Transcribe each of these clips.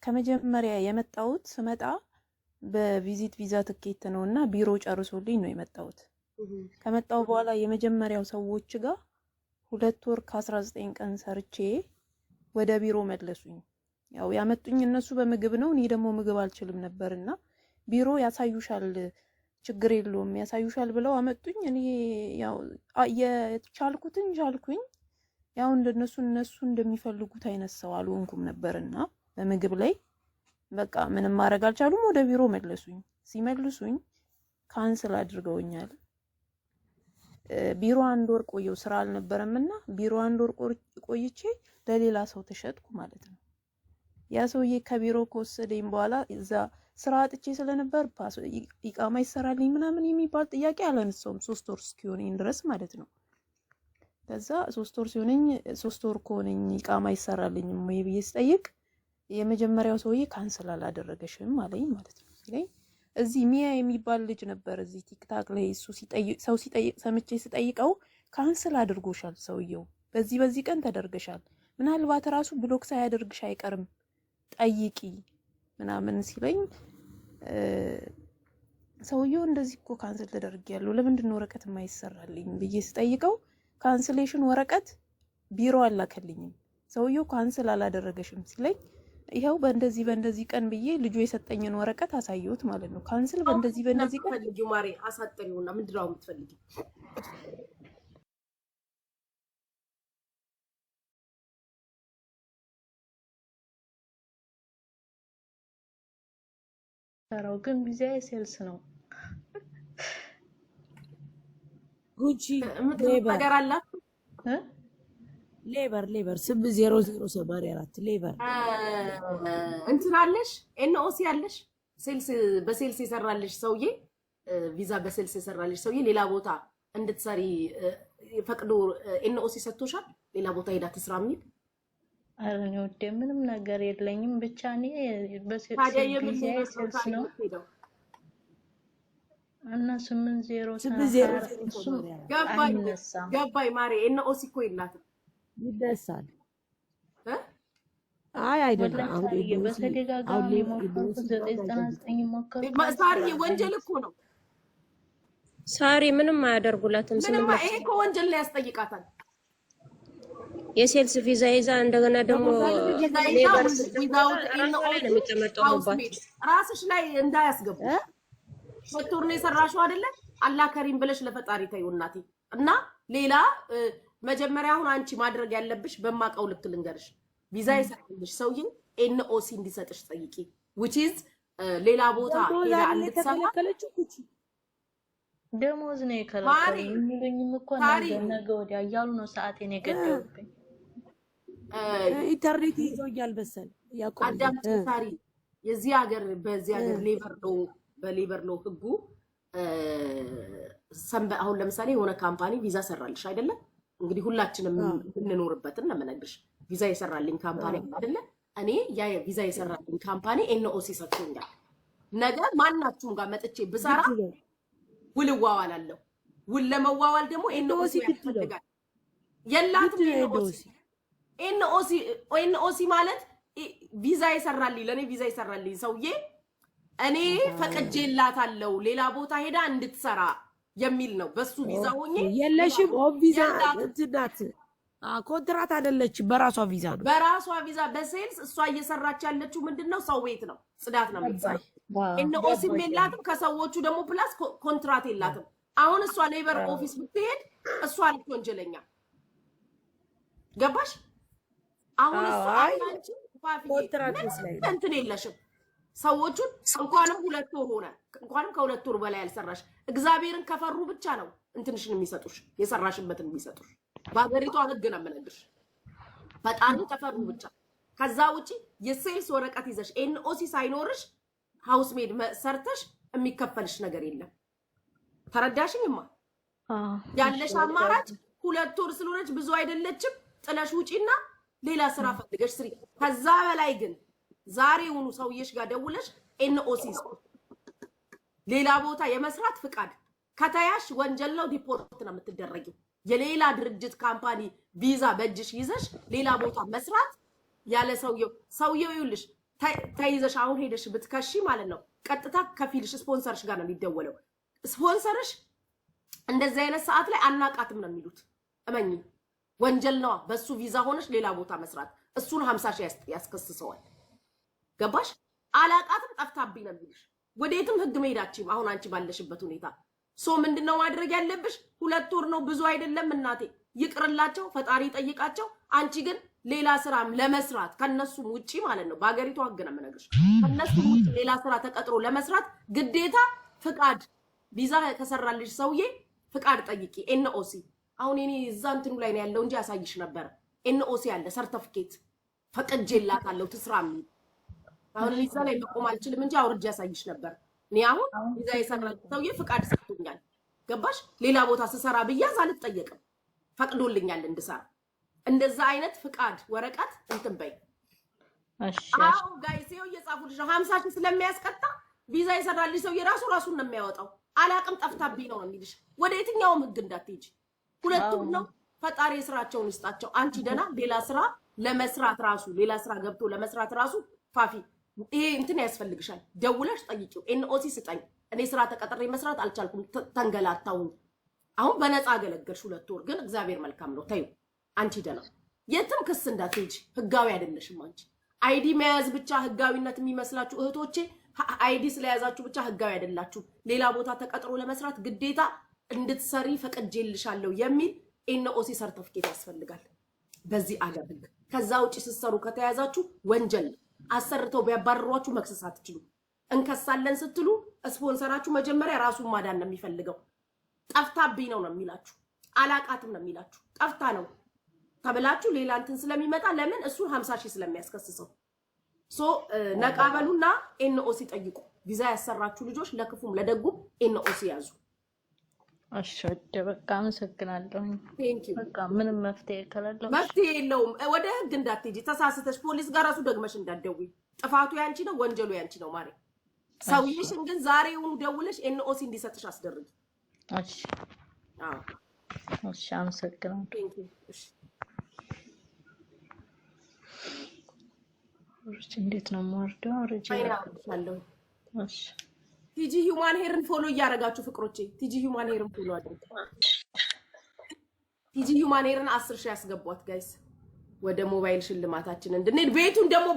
ከመጀመሪያ የመጣሁት ስመጣ በቪዚት ቪዛ ትኬት ነውና ቢሮ ጨርሶልኝ ነው የመጣሁት። ከመጣሁ በኋላ የመጀመሪያው ሰዎች ጋር 2 ወር ከ19 ቀን ሰርቼ ወደ ቢሮ መለሱኝ። ያው ያመጡኝ እነሱ በምግብ ነው፣ እኔ ደግሞ ምግብ አልችልም ነበርና ቢሮ ያሳዩሻል ችግር የለውም ያሳዩሻል ብለው አመጡኝ። እኔ ያው የቻልኩትን ቻልኩኝ። ያው እነሱ እንደሚፈልጉት አይነት ሰው አልሆንኩም ነበርና በምግብ ላይ በቃ ምንም ማድረግ አልቻሉም። ወደ ቢሮ መለሱኝ። ሲመልሱኝ ካንስል አድርገውኛል። ቢሮ 1 ወር ቆየው ስራ አልነበረምና ቢሮ 1 ወር ቆይቼ ለሌላ ሰው ተሸጥኩ ማለት ነው። ያ ሰውዬ ከቢሮ ከወሰደኝ በኋላ እዛ ስራ አጥቼ ስለነበር ኢቃማ ይሰራልኝ ምናምን የሚባል ጥያቄ አላነሳውም 3 ወር እስኪሆነኝ ድረስ ማለት ነው። ከዛ 3 ወር ሲሆነኝ 3 ወር ከሆነኝ ኢቃማ ይሰራልኝም ወይ ብዬ ስጠይቅ የመጀመሪያው ሰውዬ ካንስል አላደረገሽም አለኝ ማለት ነው። ስለዚህ እዚህ ሚያ የሚባል ልጅ ነበር እዚህ ቲክታክ ላይ እሱ ሲጠይቅ ሰምቼ ስጠይቀው ካንስል አድርጎሻል ሰውየው፣ በዚህ ቀን ተደርገሻል፣ ምናልባት ራሱ ብሎክ ሳያደርግሽ አይቀርም ጠይቂ ምናምን ሲለኝ ሰውየው እንደዚህ እኮ ካንስል ተደርጊያለሁ ለምንድን ነው ወረቀት የማይሰራልኝ ብዬ ስጠይቀው ካንስሌሽን ወረቀት ቢሮ አላከልኝም። ሰውየው ካንስል አላደረገሽም ሲለኝ ይሄው በእንደዚህ ቀን ብዬ ልጁ የሰጠኝን ወረቀት አሳየሁት ማለት ነው። ካንስል በእንደዚህ ቀን ፈልጊው ማሪ አሳጠሪውና ምንድነው የምትፈልጊው? ሰራው ግን ቪዛ ሴልስ ነው። ጉቺ ነገር አላት ሌበር 80084 ሌበር እንትን አለሽ ኤንኦሲ አለሽ ሴልስ በሴልስ የሰራልሽ ሰውዬ ቪዛ በሴልስ የሰራልሽ ሰውዬ ሌላ ቦታ እንድትሰሪ ፈቅዶ ኤንኦሲ ሰጥቶሻል? ሌላ ቦታ ሄዳ ትስራ የሚል አረኔ ወደ ምንም ነገር የለኝም። ብቻ እኔ በሴልስ ቪዛ ነው እና 800 ገባይ ማሪ ኤንኦሲ እኮ የላትም ይደሳል። አይ አይደለም አሁን በተደጋጋሚ ሞክሩት 999 ሞክሩ። ሳሪ ወንጀል እኮ ነው። ሳሪ ምንም አያደርጉላትም። ምንም ይሄ እኮ ወንጀል ላይ ያስጠይቃታል። የሴልስ ቪዛ ይዛ እንደገና ደግሞ ሌበር ራስሽ ላይ እንዳያስገቡ ዶክተር ነው የሰራሽው አይደለ? አላህ ከሪም ብለሽ ለፈጣሪ ተይው እናቴ። እና ሌላ መጀመሪያ አሁን አንቺ ማድረግ ያለብሽ በማቀው ልክ ልንገርሽ፣ ቪዛ ይሰጥልሽ ሰውዬ ኤንኦሲ እንዲሰጥሽ ጠይቂ። which is ሌላ ቦታ ሄዳ እንድትሰራ ደሞዝ ነው የከለከለኝ የሚሉኝም እኮ ነገ ወዲያ እያሉ ነው ሰዓቴን የገደሉብኝ። ኢንተርኔት ይዞኛል መሰል ያቆም አዳም ሳሪ የዚህ ሀገር በዚህ ሀገር በሌበር ነው ህጉ። አሁን ለምሳሌ የሆነ ካምፓኒ ቪዛ ሰራልሽ አይደለ? እንግዲህ ሁላችንም እንኖርበትን ነው የምነግርሽ። ቪዛ የሰራልኝ ካምፓኒ አይደለ? እኔ ያ ቪዛ የሰራልኝ ካምፓኒ ኤንኦሲ ሰጥቶኛል። ነገ ማናችሁም ጋር መጥቼ ብሰራ ውል እዋዋላለሁ። ውል ለመዋዋል ደግሞ ኤንኦሲ ያስፈልጋል። የላትም ኤንኦሲ ማለት ቪዛ የሰራልኝ ለኔ ቪዛ የሰራልኝ ሰውዬ እኔ ፈቅጄላታለሁ ሌላ ቦታ ሄዳ እንድትሰራ የሚል ነው። በሱ ቪዛ ሆኜ የለሽም ኦን ቪዛ እንትናት ኮንትራት አይደለች፣ በራሷ ቪዛ ነው። በራሷ ቪዛ በሴልስ እሷ እየሰራች ያለችው ምንድነው? ሰው ቤት ነው፣ ጽዳት ነው የምትሰራው። ኤንኦሲ የላትም። ከሰዎቹ ደግሞ ፕላስ ኮንትራት የላትም። አሁን እሷ ሌበር ኦፊስ ብትሄድ እሷ ልክ ወንጀለኛ ገባሽ? አሁን እሷ አንቺ ኮንትራት ላይ እንትን የለሽም። ሰዎቹን እንኳንም 2 ወር ሆነ እንኳንም ከ2 ወር በላይ ያልሰራሽ እግዚአብሔርን ከፈሩ ብቻ ነው እንትንሽን የሚሰጡሽ የሰራሽበትን የሚሰጡሽ። በአገሪቷ ህግ ነው የምነግርሽ። ፈጣሪ ከፈሩ ብቻ። ከዛ ውጪ የሴልስ ወረቀት ይዘሽ ኤንኦሲ ሳይኖርሽ ሃውስ ሜድ ሰርተሽ የሚከፈልሽ ነገር የለም። ተረዳሽኝማ? ያለሽ አማራጭ 2 ወር ስለሆነች ብዙ አይደለችም። ጥለሽ ውጪና ሌላ ስራ ፈልገሽ ስሪ። ከዛ በላይ ግን ዛሬውኑ ሰውዬሽ ጋር ደውለሽ ኤንኦሲ ሌላ ቦታ የመስራት ፍቃድ ከተያሽ ወንጀል ነው፣ ዲፖርት ነው የምትደረጊው። የሌላ ድርጅት ካምፓኒ ቪዛ በእጅሽ ይዘሽ ሌላ ቦታ መስራት ያለ ሰውየው ይኸውልሽ ተይዘሽ አሁን ሄደሽ ብትከሺ ማለት ነው ቀጥታ ከፊልሽ ስፖንሰርሽ ጋር ነው የሚደወለው። ስፖንሰርሽ እንደዚህ አይነት ሰዓት ላይ አናቃትም ነው የሚሉት። እመኚ ወንጀል ነው። በሱ ቪዛ ሆነሽ ሌላ ቦታ መስራት እሱን 50 ሺህ ያስከስሰዋል። ገባሽ? አላቃትም ጠፍታብኝ ነው የሚልሽ። ወዴትም ህግ መሄዳችም አሁን አንቺ ባለሽበት ሁኔታ ምንድነው ማድረግ ያለብሽ? 2 ወር ነው ብዙ አይደለም እናቴ። ይቅርላቸው ፈጣሪ ጠይቃቸው። አንቺ ግን ሌላ ስራም ለመስራት ከነሱም ውጪ ማለት ነው በአገሪቱ ህግ ነው የምነግርሽ። ከነሱም ውጪ ሌላ ስራ ተቀጥሮ ለመስራት ግዴታ ፍቃድ ቪዛ ከሰራልሽ ሰውዬ ፍቃድ ጠይቂ። ኤንኦሲ አሁን እኔ እዛ እንትኑ ላይ ነው ያለው እንጂ ያሳይሽ ነበር። ኤንኦሲ ያለ ሰርቲፊኬት ፈቅጄላታለሁ ትስራም። አሁን ቪዛ ላይ መቆም አልችልም እንጂ አውርጄ ያሳይሽ ነበር። እኔ አሁን ቪዛ የሰራልሽ ሰውዬ ፍቃድ ሰጥቶኛል። ገባሽ? ሌላ ቦታ ስሰራ ብያዝ አልጠየቅም። ፈቅዶልኛል እንድሰራ። እንደዛ አይነት ፍቃድ ወረቀት እንትን በይ። አሁን ጋይስ ይኸው እየጻፉልሽ ነው 50 ሺህ ስለሚያስቀጣ ቪዛ የሰራልሽ ሰውዬ ራሱን ነው የሚያወጣው። አላቅም ጠፍታብኝ ነው የሚልሽ። ወደ የትኛውም ህግ እንዳትሄጂ። ሁለቱም ነው ፈጣሪ ስራቸውን ይስጣቸው። አንቺ ደና ሌላ ስራ ለመስራት ሌላ ስራ ገብቶ ለመስራት ፋፊ ይሄ እንትን ያስፈልግሻል። ደውለሽ ጠይቂው። ኤንኦሲ ስጠኝ እኔ ስራ ተቀጥሬ መስራት አልቻልኩም ተንገላታው። አሁን በነፃ አገለገልሽ 2 ወር ግን እግዚአብሔር መልካም ነው። ተይው አንቺ ደና የትም ክስ እንዳትሄጂ። ህጋዊ አይደለሽም አንቺ። አይዲ መያዝ ብቻ ህጋዊነት የሚመስላችሁ እህቶቼ አይዲ ስለያዛችሁ ብቻ ህጋዊ አይደላችሁ። ሌላ ቦታ ተቀጥሮ ለመስራት ግዴታ እንድትሰሪ ፈቅጄልሻለሁ የሚል ኤንኦሲ ሰርቲፊኬት ያስፈልጋል በዚህ አገር ህግ። ከዛ ውጪ ስትሰሩ ከተያዛችሁ ወንጀል። አሰርተው ቢያባርሯችሁ መክሰስ አትችሉ። እንከሳለን ስትሉ ስፖንሰራችሁ መጀመሪያ ራሱን ማዳን ነው የሚፈልገው። ጠፍታብኝ ነው የሚላችሁ። አላቃትም ነው የሚላችሁ። ጠፍታ ነው ተብላችሁ ሌላ እንትን ስለሚመጣ ለምን እሱን 50 ሺህ ስለሚያስከስሰው ነቃበሉና ኤንኦሲ ጠይቁ። ቪዛ ያሰራችሁ ልጆች ለክፉም ለደጉም ኤንኦሲ ያዙ። እሺ በቃ አመሰግናለሁ። በቃ ምንም መፍትሄ ከሌለው መፍትሄ የለውም። ወደ ህግ እንዳትሄጂ። ተሳስተሽ ፖሊስ ጋር ራሱ ደግመሽ እንዳትደውይ። ጥፋቱ ያንቺ ነው፣ ወንጀሉ ያንቺ ነው ማሪ። ሰውዬሽን ግን ዛሬውኑ ደውለሽ ኤንኦሲ እንዲሰጥሽ አስደርጊ። እሺ እሺ አመሰግናለሁ። እንዴት ነው የምወርደው? አይናለሁ። እሺ ቲጂ ሂውማን ሄርን ፎሎ እያደረጋችሁ ፍቅሮቼ፣ ቲጂ ሂውማን ሄርን ፎሎ አድርጉ። ቲጂ ሂውማን ሄርን 10 ሺህ ያስገቧት ጋይስ፣ ወደ ሞባይል ሽልማታችን እንድንሄድ። ቤቱን ደግሞ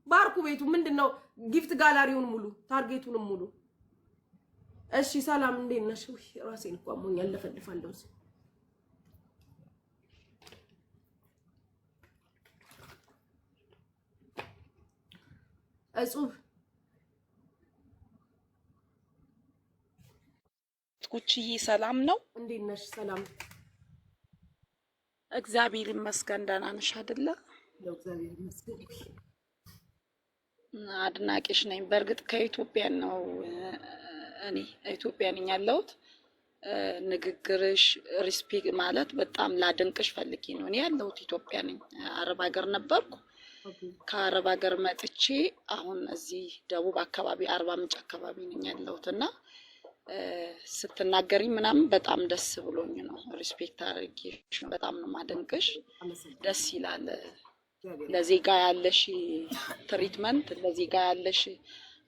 ባርኩ። ቤቱ ምንድነው? ጊፍት ጋላሪውን ሙሉ፣ ታርጌቱንም ሙሉ። እሺ ሰላም እንዴት ነሽ? ራሴን እንኳን ሞኛል ለፈልፋለሁ። እጹብ ኩቺዬ ሰላም ነው? እንዴት ነሽ? ሰላም እግዚአብሔር ይመስገን። ደህና ነሽ አይደለ? እግዚአብሔር ይመስገን። አድናቂሽ ነኝ። በእርግጥ ከኢትዮጵያ ነው፣ እኔ ኢትዮጵያ ነኝ ያለሁት። ንግግርሽ ሪስፔክት ማለት በጣም ላደንቅሽ ፈልጌ ነው። እኔ ያለሁት ኢትዮጵያ ነኝ፣ አረብ ሀገር ነበርኩ። ከአረብ ሀገር መጥቼ አሁን እዚህ ደቡብ አካባቢ አርባ ምንጭ አካባቢ ነኝ ያለሁትና ስትናገሪ ምናምን በጣም ደስ ብሎኝ ነው። ሪስፔክት አድርጌሽ ነው። በጣም ነው ማደንቅሽ። ደስ ይላል። ለዜጋ ያለሽ ትሪትመንት፣ ለዜጋ ያለሽ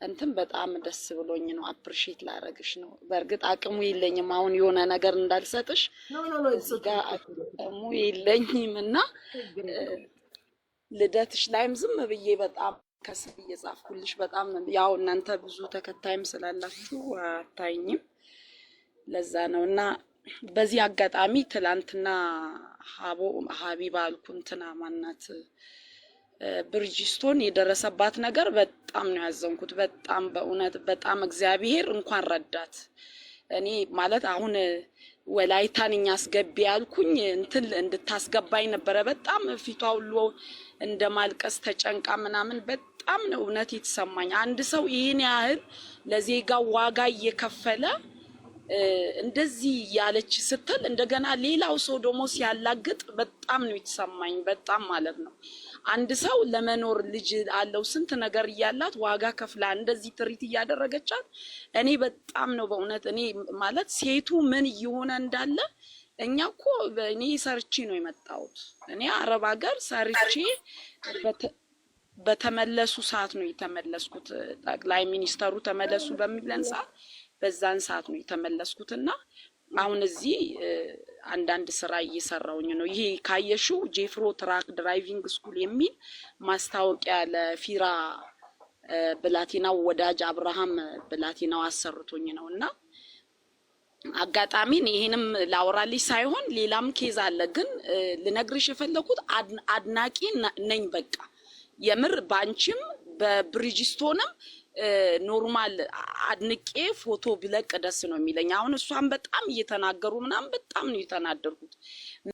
እንትን በጣም ደስ ብሎኝ ነው። አፕሪሺየት ላደርግሽ ነው። በእርግጥ አቅሙ የለኝም አሁን የሆነ ነገር እንዳልሰጥሽ እዚህ ጋር አቅሙ የለኝም እና ልደትሽ ላይም ዝም ብዬ በጣም ከስብ እየጻፍኩልሽ በጣም ያው እናንተ ብዙ ተከታይም ስላላችሁ አታይኝም፣ ለዛ ነው። እና በዚህ አጋጣሚ ትላንትና ሀቢባ አልኩ እንትና ማናት ብርጅስቶን የደረሰባት ነገር በጣም ነው ያዘንኩት። በጣም በእውነት በጣም እግዚአብሔር እንኳን ረዳት። እኔ ማለት አሁን ወላይታንኛ አስገቢ ያልኩኝ እንትን እንድታስገባኝ ነበረ። በጣም ፊቷ ሁሉ እንደማልቀስ ተጨንቃ ምናምን በጣም ነው እውነት የተሰማኝ። አንድ ሰው ይሄን ያህል ለዜጋው ዋጋ እየከፈለ እንደዚህ ያለች ስትል እንደገና ሌላው ሰው ደግሞ ሲያላግጥ በጣም ነው የተሰማኝ። በጣም ማለት ነው አንድ ሰው ለመኖር ልጅ አለው ስንት ነገር እያላት ዋጋ ከፍላ እንደዚህ ትሪት እያደረገቻት እኔ በጣም ነው በእውነት እኔ ማለት ሴቱ ምን እየሆነ እንዳለ እኛ እኮ እኔ ሰርቼ ነው የመጣሁት። እኔ አረብ ሀገር ሰርቼ በተመለሱ ሰዓት ነው የተመለስኩት። ጠቅላይ ሚኒስተሩ ተመለሱ በሚለን ሰዓት በዛን ሰዓት ነው የተመለስኩትና አሁን እዚህ አንዳንድ ስራ እየሰራውኝ ነው። ይሄ ካየሽው ጄፍሮ ትራክ ድራይቪንግ ስኩል የሚል ማስታወቂያ ለፊራ ብላቴናው ወዳጅ አብርሃም ብላቴናው አሰርቶኝ ነውና አጋጣሚን ይሄንም ላወራልሽ ሳይሆን ሌላም ኬዝ አለ። ግን ልነግርሽ የፈለኩት አድናቂ ነኝ። በቃ የምር ባንቺም በብሪጅስቶንም ኖርማል አድንቄ ፎቶ ብለቅ ደስ ነው የሚለኝ። አሁን እሷን በጣም እየተናገሩ ምናምን በጣም ነው የተናደርኩት።